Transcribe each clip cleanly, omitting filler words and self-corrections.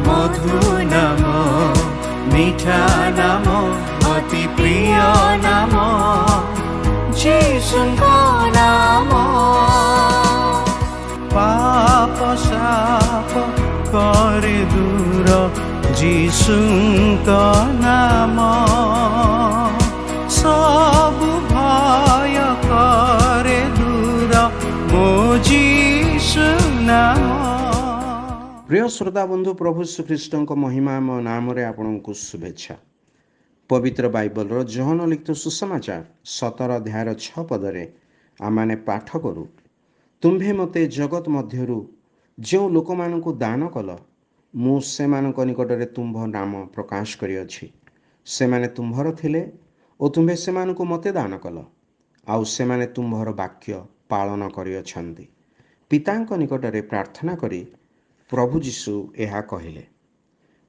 মধু নাম, মিঠা নাম, অতি প্রিয় নাম যিশুଙ୍କ নাম। পাপ সাপ করে দূর যিশুଙ୍କ নাম, ସବୁ ଭୟ করে দূর ମୋ ଯୀଶୁ ନାମ। প্রিয় শ্রোতা বন্ধু, প্রভু শ্রীখ্ରୀষ্টଙ୍କ ମହିମାମୟ ନାମରେ ଆପଣଙ୍କୁ ଶୁଭେଚ୍ଛା। ପବିତ୍ର ବାଇବଲର ଯୋହନ ଲିଖିତ ସୁସମାଚାର 17 ଅଧ୍ୟାୟର 6 ପଦରେ ଆମମାନେ ପାଠ କରୁ, ତୁମ୍ଭେ ମୋତେ ଜଗତ ମଧ୍ୟରୁ ଯେଉଁ ଲୋକମାନଙ୍କୁ ଦାନ କଲ, ମୁଁ ସେମାନଙ୍କ ନିକଟରେ ତୁମ୍ଭ ନାମ ପ୍ରକାଶ କରିଅଛି। ସେମାନେ ତୁମ୍ଭର ଥିଲେ ଓ ତୁମ୍ଭେ ସେମାନଙ୍କୁ ମୋତେ ଦାନ କଲ, ଆଉ ସେମାନେ ତୁମ୍ଭର ବାକ୍ୟ ପାଳନ କରିଅଛନ୍ତି। ପିତାଙ୍କ ନିକଟରେ ପ୍ରାର୍ଥନା କରି ପ୍ରଭୁ ଯୀଶୁ ଏହା କହିଲେ।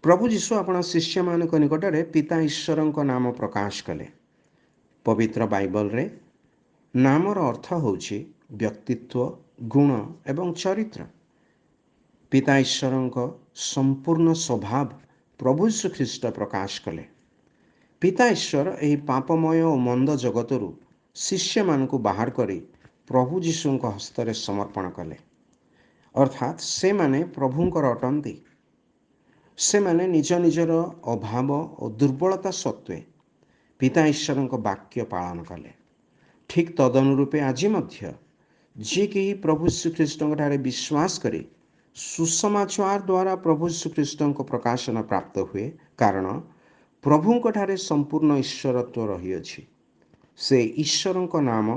ପ୍ରଭୁ ଯୀଶୁ ଆପଣ ଶିଷ୍ୟମାନଙ୍କ ନିକଟରେ ପିତା ଈଶ୍ୱରଙ୍କ ନାମ ପ୍ରକାଶ କଲେ। ପବିତ୍ର ବାଇବଲରେ ନାମର ଅର୍ଥ ହେଉଛି ବ୍ୟକ୍ତିତ୍ୱ, ଗୁଣ ଏବଂ ଚରିତ୍ର। ପିତା ଈଶ୍ୱରଙ୍କ ସମ୍ପୂର୍ଣ୍ଣ ସ୍ୱଭାବ ପ୍ରଭୁ ଯୀଶୁ ଖ୍ରୀଷ୍ଟ ପ୍ରକାଶ କଲେ। ପିତା ଈଶ୍ୱର ଏହି ପାପମୟ ଓ ମନ୍ଦ ଜଗତରୁ ଶିଷ୍ୟମାନଙ୍କୁ ବାହାର କରି ପ୍ରଭୁ ଯୀଶୁଙ୍କ ହସ୍ତରେ ସମର୍ପଣ କଲେ। ଅର୍ଥାତ୍ ସେମାନେ ପ୍ରଭୁଙ୍କର ଅଟନ୍ତି। ସେମାନେ ନିଜ ନିଜର ଅଭାବ ଓ ଦୁର୍ବଳତା ସତ୍ତ୍ୱେ ପିତା ଈଶ୍ୱରଙ୍କ ବାକ୍ୟ ପାଳନ କଲେ। ଠିକ୍ ତଦନୁରୂପେ ଆଜି ମଧ୍ୟ ଯିଏ କେହି ପ୍ରଭୁ ଶ୍ରୀଖ୍ରୀଷ୍ଟଙ୍କଠାରେ ବିଶ୍ୱାସ କରି ସୁସମାଚାର ଦ୍ୱାରା ପ୍ରଭୁ ଶ୍ରୀଖ୍ରୀଷ୍ଟଙ୍କ ପ୍ରକାଶନ ପ୍ରାପ୍ତ ହୁଏ, କାରଣ ପ୍ରଭୁଙ୍କଠାରେ ସମ୍ପୂର୍ଣ୍ଣ ଈଶ୍ୱରତ୍ୱ ରହିଅଛି। ସେ ଈଶ୍ୱରଙ୍କ ନାମ,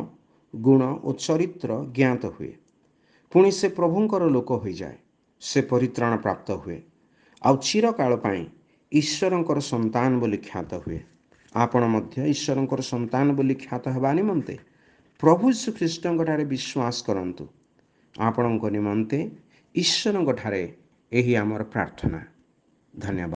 ଗୁଣ ଓ ଚରିତ୍ର ଜ୍ଞାତ ହୁଏ। ପୁଣି ସେ ପ୍ରଭୁଙ୍କର ଲୋକ ହୋଇଯାଏ। ସେ ପରିତ୍ରାଣ ପ୍ରାପ୍ତ ହୁଏ, ଆଉ ଚିରକାଳ ପାଇଁ ଈଶ୍ୱରଙ୍କର ସନ୍ତାନ ବୋଲି ଖ୍ୟାତ ହୁଏ। ଆପଣ ମଧ୍ୟ ଈଶ୍ୱରଙ୍କର ସନ୍ତାନ ବୋଲି ଖ୍ୟାତ ହେବା ନିମନ୍ତେ ପ୍ରଭୁ ଶ୍ରୀଖ୍ରୀଷ୍ଟଙ୍କଠାରେ ବିଶ୍ୱାସ କରନ୍ତୁ। ଆପଣଙ୍କ ନିମନ୍ତେ ଈଶ୍ୱରଙ୍କଠାରେ ଏହି ଆମର ପ୍ରାର୍ଥନା। ଧନ୍ୟବାଦ।